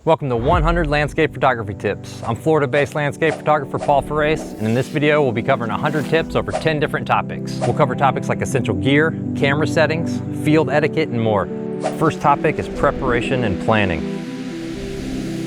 Welcome to 100 Landscape Photography Tips. I'm Florida-based landscape photographer Paul Ferrace, and in this video we'll be covering 100 tips over 10 different topics. We'll cover topics like essential gear, camera settings, field etiquette, and more. First topic is preparation and planning.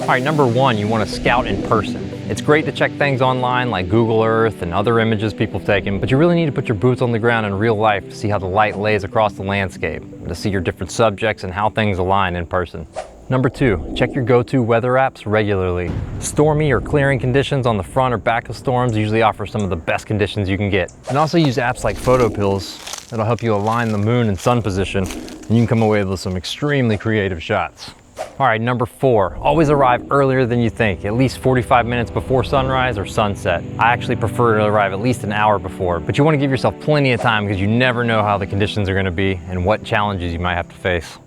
All right, number one, you want to scout in person. It's great to check things online like Google Earth and other images people have taken, but you really need to put your boots on the ground in real life to see how the light lays across the landscape, to see your different subjects and how things align in person. Number two, check your go-to weather apps regularly. Stormy or clearing conditions on the front or back of storms usually offer some of the best conditions you can get. And also use apps like photo pills that'll help you align the moon and sun position, and you can come away with some extremely creative shots. All right, number four, always arrive earlier than you think, at least 45 minutes before sunrise or sunset. I actually prefer to arrive at least an hour before, but you want to give yourself plenty of time because you never know how the conditions are going to be and what challenges you might have to face.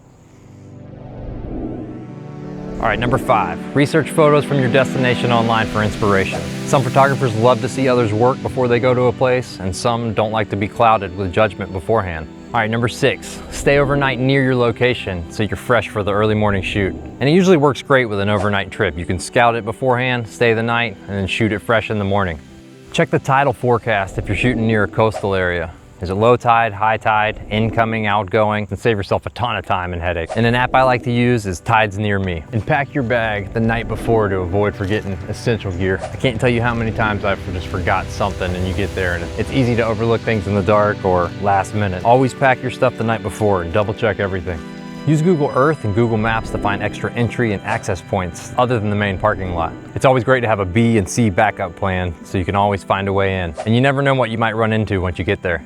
All right, number five, research photos from your destination online for inspiration. Some photographers love to see others' work before they go to a place, and some don't like to be clouded with judgment beforehand. All right, number six, stay overnight near your location so you're fresh for the early morning shoot. And it usually works great with an overnight trip. You can scout it beforehand, stay the night, and then shoot it fresh in the morning. Check the tidal forecast if you're shooting near a coastal area. Is it low tide, high tide, incoming, outgoing, and save yourself a ton of time and headache. And an app I like to use is Tides Near Me. And pack your bag the night before to avoid forgetting essential gear. I can't tell you how many times I've just forgot something and you get there and it's easy to overlook things in the dark or last minute. Always pack your stuff the night before and double check everything. Use Google Earth and Google Maps to find extra entry and access points other than the main parking lot. It's always great to have a B and C backup plan so you can always find a way in. And you never know what you might run into once you get there.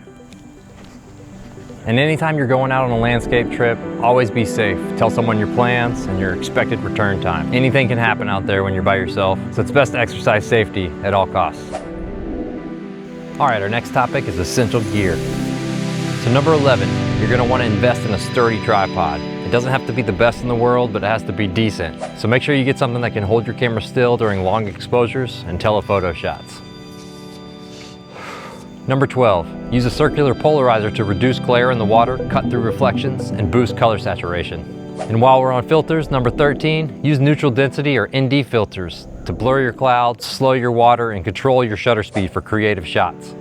And anytime you're going out on a landscape trip, always be safe. Tell someone your plans and your expected return time. Anything can happen out there when you're by yourself, so it's best to exercise safety at all costs. All right, our next topic is essential gear. So number 11, you're gonna wanna invest in a sturdy tripod. It doesn't have to be the best in the world, but it has to be decent. So make sure you get something that can hold your camera still during long exposures and telephoto shots. Number 12, use a circular polarizer to reduce glare in the water, cut through reflections, and boost color saturation. And while we're on filters, number 13, use neutral density or ND filters to blur your clouds, slow your water, and control your shutter speed for creative shots.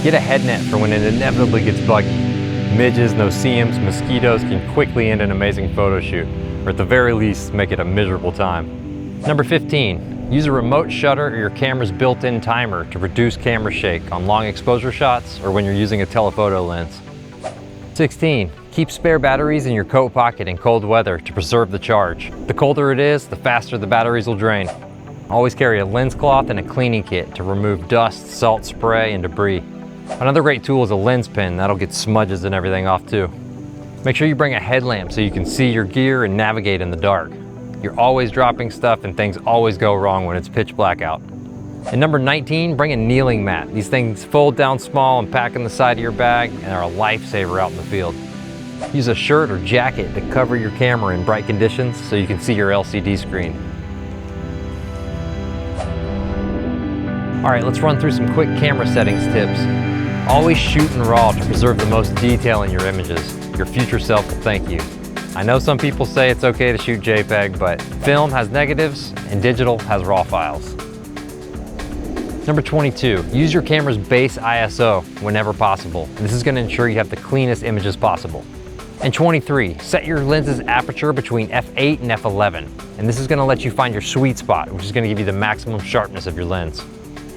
Get a head net for when it inevitably gets buggy. Midges, no-see-ums, mosquitoes can quickly end an amazing photo shoot, or at the very least, make it a miserable time. Number 15, use a remote shutter or your camera's built-in timer to reduce camera shake on long exposure shots or when you're using a telephoto lens. 16, keep spare batteries in your coat pocket in cold weather to preserve the charge. The colder it is, the faster the batteries will drain. Always carry a lens cloth and a cleaning kit to remove dust, salt spray, and debris. Another great tool is a lens pen. That'll get smudges and everything off too. Make sure you bring a headlamp so you can see your gear and navigate in the dark. You're always dropping stuff and things always go wrong when it's pitch black out. And number 19, bring a kneeling mat. These things fold down small and pack in the side of your bag and are a lifesaver out in the field. Use a shirt or jacket to cover your camera in bright conditions so you can see your LCD screen. All right, let's run through some quick camera settings tips. Always shoot in RAW to preserve the most detail in your images. Your future self will thank you. I know some people say it's okay to shoot JPEG, but film has negatives and digital has RAW files. Number 22, use your camera's base ISO whenever possible. This is gonna ensure you have the cleanest images possible. And 23, set your lens's aperture between f8 and f11. And this is gonna let you find your sweet spot, which is gonna give you the maximum sharpness of your lens.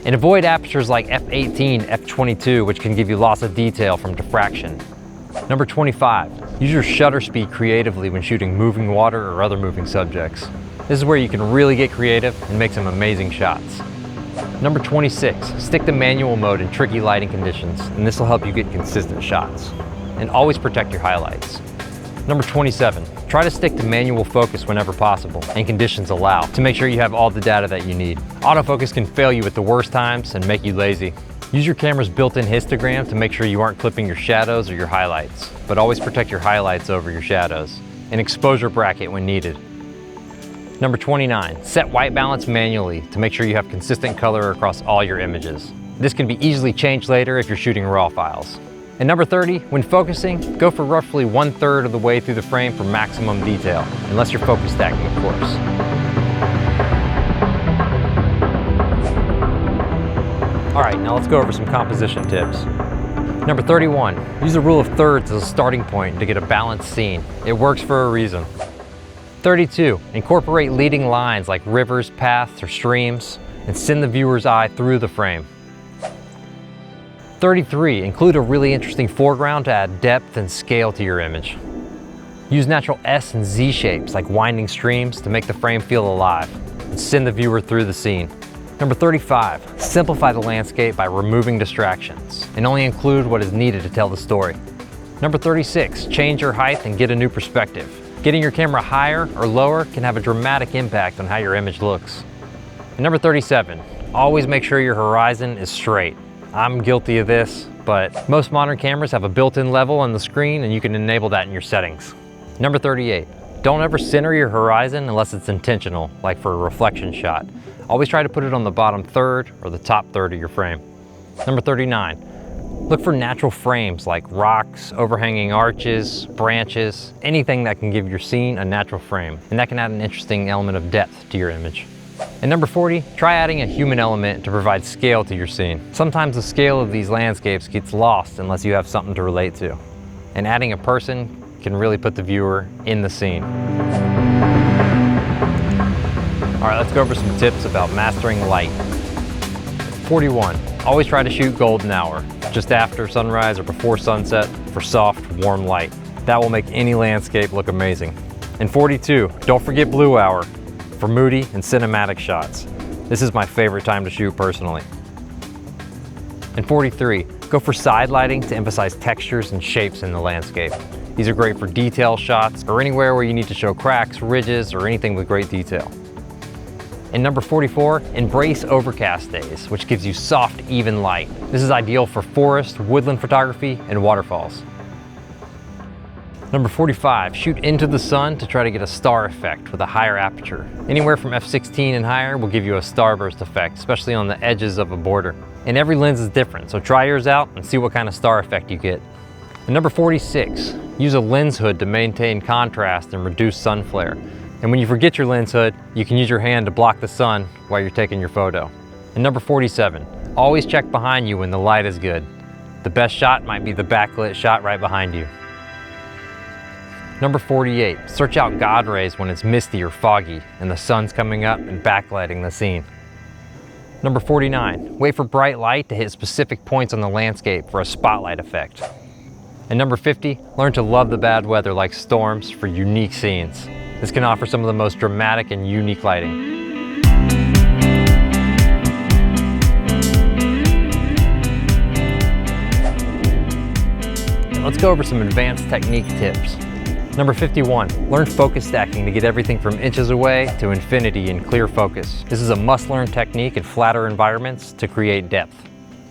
And avoid apertures like f18, f22, which can give you loss of detail from diffraction. Number 25, use your shutter speed creatively when shooting moving water or other moving subjects. This is where you can really get creative and make some amazing shots. Number 26, stick to manual mode in tricky lighting conditions, and this will help you get consistent shots. And always protect your highlights. Number 27, try to stick to manual focus whenever possible and conditions allow to make sure you have all the data that you need. Autofocus can fail you at the worst times and make you lazy. Use your camera's built-in histogram to make sure you aren't clipping your shadows or your highlights, but always protect your highlights over your shadows. An exposure bracket when needed. Number 29, set white balance manually to make sure you have consistent color across all your images. This can be easily changed later if you're shooting RAW files. And number 30, when focusing, go for roughly 1/3 of the way through the frame for maximum detail, unless you're focus stacking, of course. All right, now let's go over some composition tips. Number 31, use the rule of thirds as a starting point to get a balanced scene. It works for a reason. 32, incorporate leading lines like rivers, paths, or streams, and send the viewer's eye through the frame. 33, include a really interesting foreground to add depth and scale to your image. Use natural S and Z shapes like winding streams to make the frame feel alive, and send the viewer through the scene. Number 35, simplify the landscape by removing distractions, and only include what is needed to tell the story. Number 36, change your height and get a new perspective. Getting your camera higher or lower can have a dramatic impact on how your image looks. And number 37, always make sure your horizon is straight. I'm guilty of this, but most modern cameras have a built-in level on the screen and you can enable that in your settings. Number 38, don't ever center your horizon unless it's intentional, like for a reflection shot. Always try to put it on the bottom third or the top third of your frame. Number 39, look for natural frames like rocks, overhanging arches, branches, anything that can give your scene a natural frame, and that can add an interesting element of depth to your image. And number 40, try adding a human element to provide scale to your scene. Sometimes the scale of these landscapes gets lost unless you have something to relate to. And adding a person can really put the viewer in the scene. All right, let's go over some tips about mastering light. 41, always try to shoot golden hour, just after sunrise or before sunset for soft, warm light. That will make any landscape look amazing. And 42, don't forget blue hour for moody and cinematic shots. This is my favorite time to shoot personally. And 43, go for side lighting to emphasize textures and shapes in the landscape. These are great for detail shots or anywhere where you need to show cracks, ridges, or anything with great detail. And number 44, embrace overcast days, which gives you soft, even light. This is ideal for forest, woodland photography, and waterfalls. Number 45, shoot into the sun to try to get a star effect with a higher aperture. Anywhere from f/16 and higher will give you a starburst effect, especially on the edges of a border. And every lens is different, so try yours out and see what kind of star effect you get. And number 46, use a lens hood to maintain contrast and reduce sun flare. And when you forget your lens hood, you can use your hand to block the sun while you're taking your photo. And number 47, always check behind you when the light is good. The best shot might be the backlit shot right behind you. Number 48, search out God rays when it's misty or foggy and the sun's coming up and backlighting the scene. Number 49, wait for bright light to hit specific points on the landscape for a spotlight effect. And number 50, learn to love the bad weather like storms for unique scenes. This can offer some of the most dramatic and unique lighting. And let's go over some advanced technique tips. Number 51, learn focus stacking to get everything from inches away to infinity in clear focus. This is a must-learn technique in flatter environments to create depth.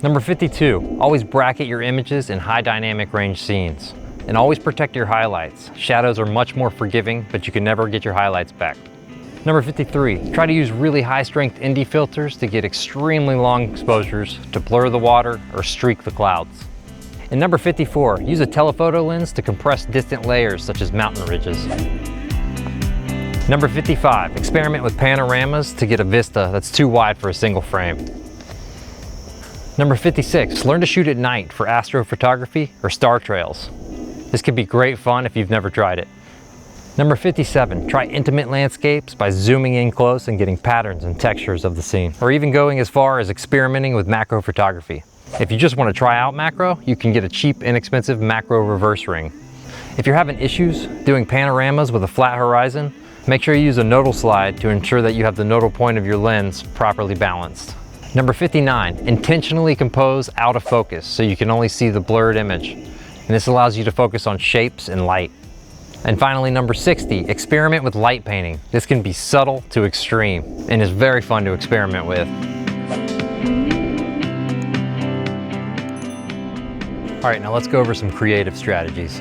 Number 52, always bracket your images in high dynamic range scenes. And always protect your highlights. Shadows are much more forgiving, but you can never get your highlights back. Number 53, try to use really high strength ND filters to get extremely long exposures to blur the water or streak the clouds. And number 54, use a telephoto lens to compress distant layers such as mountain ridges. Number 55, experiment with panoramas to get a vista that's too wide for a single frame. Number 56, learn to shoot at night for astrophotography or star trails. This could be great fun if you've never tried it. Number 57, try intimate landscapes by zooming in close and getting patterns and textures of the scene, or even going as far as experimenting with macro photography. If you just want to try out macro, you can get a cheap, inexpensive macro reverse ring. If you're having issues doing panoramas with a flat horizon, make sure you use a nodal slide to ensure that you have the nodal point of your lens properly balanced. Number 59, intentionally compose out of focus so you can only see the blurred image. And this allows you to focus on shapes and light. And finally, number 60, experiment with light painting. This can be subtle to extreme and is very fun to experiment with. All right, now let's go over some creative strategies.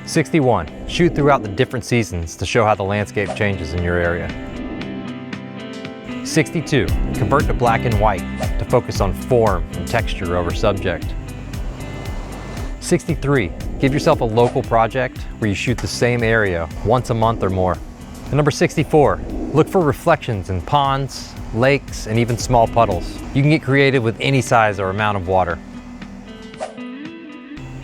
61, shoot throughout the different seasons to show how the landscape changes in your area. 62, convert to black and white to focus on form and texture over subject. 63, give yourself a local project where you shoot the same area once a month or more. And number 64, look for reflections in ponds, lakes, and even small puddles. You can get creative with any size or amount of water.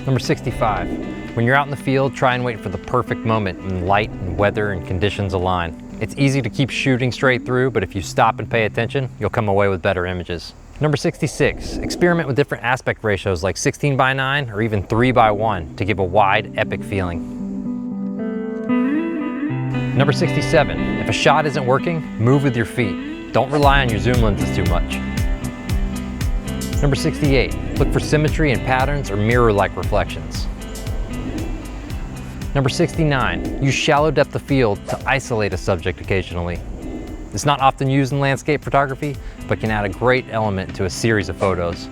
Number 65, when you're out in the field, try and wait for the perfect moment when light and weather and conditions align. It's easy to keep shooting straight through, but if you stop and pay attention, you'll come away with better images. Number 66, experiment with different aspect ratios like 16:9 or even 3:1 to give a wide, epic feeling. Number 67, if a shot isn't working, move with your feet. Don't rely on your zoom lenses too much. Number 68, look for symmetry and patterns or mirror-like reflections. Number 69, use shallow depth of field to isolate a subject occasionally. It's not often used in landscape photography, but can add a great element to a series of photos.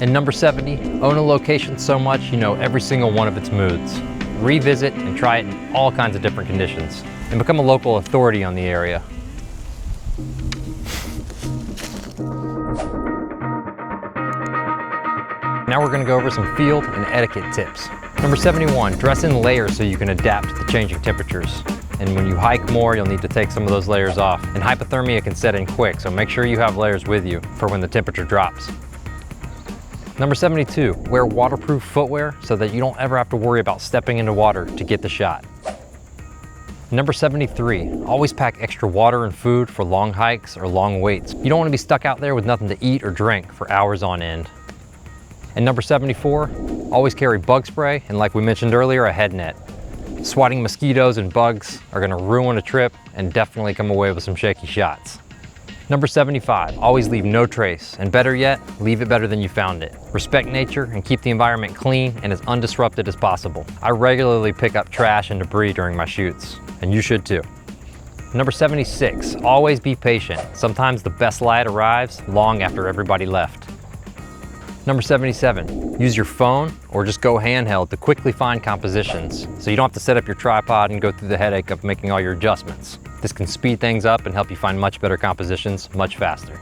And number 70, own a location so much you know every single one of its moods. Revisit and try it in all kinds of different conditions, and become a local authority on the area. Now we're going to go over some field and etiquette tips. Number 71, dress in layers so you can adapt to the changing temperatures. And when you hike more, you'll need to take some of those layers off. And hypothermia can set in quick, so make sure you have layers with you for when the temperature drops. Number 72, wear waterproof footwear so that you don't ever have to worry about stepping into water to get the shot. Number 73, always pack extra water and food for long hikes or long waits. You don't want to be stuck out there with nothing to eat or drink for hours on end. And number 74, always carry bug spray and, like we mentioned earlier, a head net. Swatting mosquitoes and bugs are going to ruin a trip and definitely come away with some shaky shots. Number 75, always leave no trace, and better yet, leave it better than you found it. Respect nature and keep the environment clean and as undisrupted as possible. I regularly pick up trash and debris during my shoots, and you should too. Number 76, always be patient. Sometimes the best light arrives long after everybody left. Number 77, use your phone or just go handheld to quickly find compositions so you don't have to set up your tripod and go through the headache of making all your adjustments. This can speed things up and help you find much better compositions much faster.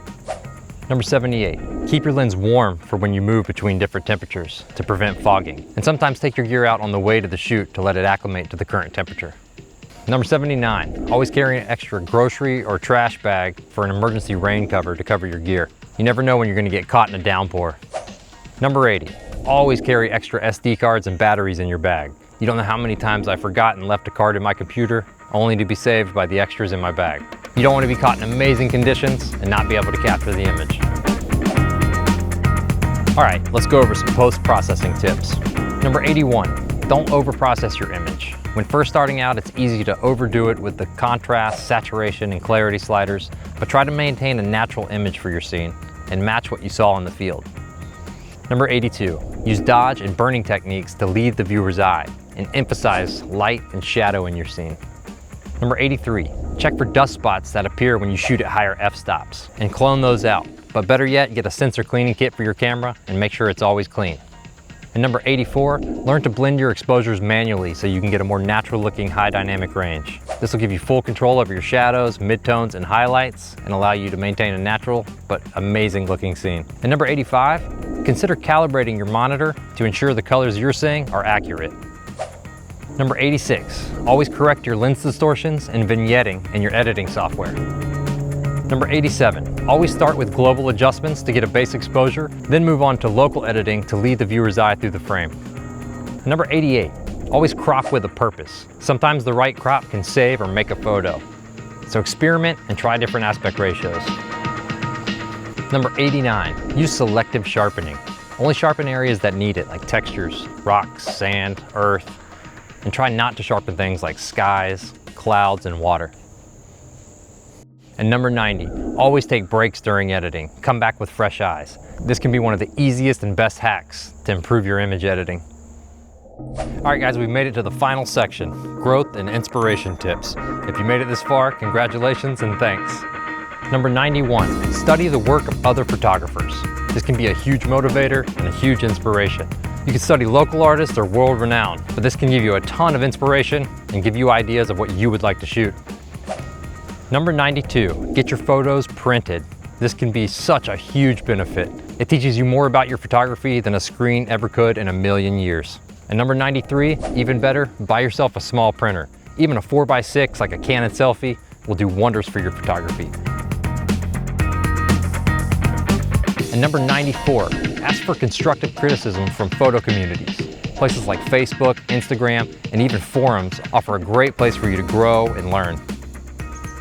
Number 78, keep your lens warm for when you move between different temperatures to prevent fogging. And sometimes take your gear out on the way to the shoot to let it acclimate to the current temperature. Number 79, always carry an extra grocery or trash bag for an emergency rain cover to cover your gear. You never know when you're going to get caught in a downpour. Number 80, always carry extra SD cards and batteries in your bag. You don't know how many times I've forgotten and left a card in my computer only to be saved by the extras in my bag. You don't want to be caught in amazing conditions and not be able to capture the image. All right, let's go over some post-processing tips. Number 81, don't over-process your image. When first starting out, it's easy to overdo it with the contrast, saturation, and clarity sliders, but try to maintain a natural image for your scene and match what you saw in the field. Number 82, use dodge and burning techniques to lead the viewer's eye and emphasize light and shadow in your scene. Number 83, check for dust spots that appear when you shoot at higher f-stops and clone those out. But better yet, get a sensor cleaning kit for your camera and make sure it's always clean. And number 84, learn to blend your exposures manually so you can get a more natural looking high dynamic range. This will give you full control over your shadows, midtones, and highlights and allow you to maintain a natural but amazing looking scene. And number 85, consider calibrating your monitor to ensure the colors you're seeing are accurate. Number 86, always correct your lens distortions and vignetting in your editing software. Number 87, always start with global adjustments to get a base exposure, then move on to local editing to lead the viewer's eye through the frame. Number 88, always crop with a purpose. Sometimes the right crop can save or make a photo. So experiment and try different aspect ratios. Number 89, use selective sharpening. Only sharpen areas that need it, like textures, rocks, sand, earth, and try not to sharpen things like skies, clouds, and water. And number 90, always take breaks during editing. Come back with fresh eyes. This can be one of the easiest and best hacks to improve your image editing. All right guys, we've made it to the final section, growth and inspiration tips. If you made it this far, congratulations and thanks. Number 91, study the work of other photographers. This can be a huge motivator and a huge inspiration. You can study local artists or world-renowned, but this can give you a ton of inspiration and give you ideas of what you would like to shoot. Number 92, get your photos printed. This can be such a huge benefit. It teaches you more about your photography than a screen ever could in a million years. And number 93, even better, buy yourself a small printer. Even a 4x6 like a Canon Selfie will do wonders for your photography. And number 94, ask for constructive criticism from photo communities. Places like Facebook, Instagram, and even forums offer a great place for you to grow and learn.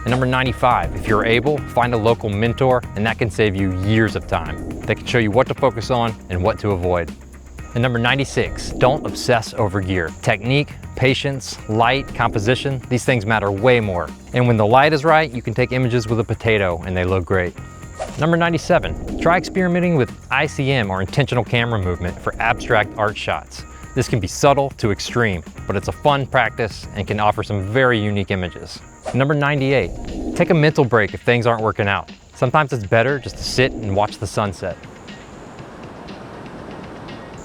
And number 95, if you're able, find a local mentor, and that can save you years of time. They can show you what to focus on and what to avoid. And number 96, don't obsess over gear. Technique, patience, light, composition, these things matter way more. And when the light is right, you can take images with a potato and they look great. Number 97, try experimenting with ICM or intentional camera movement for abstract art shots. This can be subtle to extreme, but it's a fun practice and can offer some very unique images. Number 98, take a mental break if things aren't working out. Sometimes it's better just to sit and watch the sunset.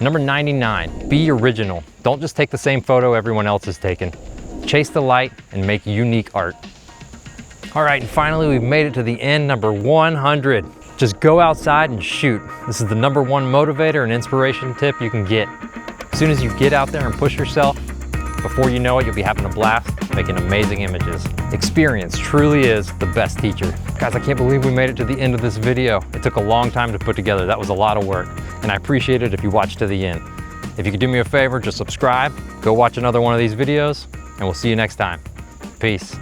Number 99, be original. Don't just take the same photo everyone else has taken. Chase the light and make unique art. All right, and finally we've made it to the end, number 100. Just go outside and shoot. This is the number one motivator and inspiration tip you can get. As soon as you get out there and push yourself, before you know it, you'll be having a blast making amazing images. Experience truly is the best teacher. Guys, I can't believe we made it to the end of this video. It took a long time to put together. That was a lot of work, and I appreciate it if you watched to the end. If you could do me a favor, just subscribe, go watch another one of these videos, and we'll see you next time. Peace.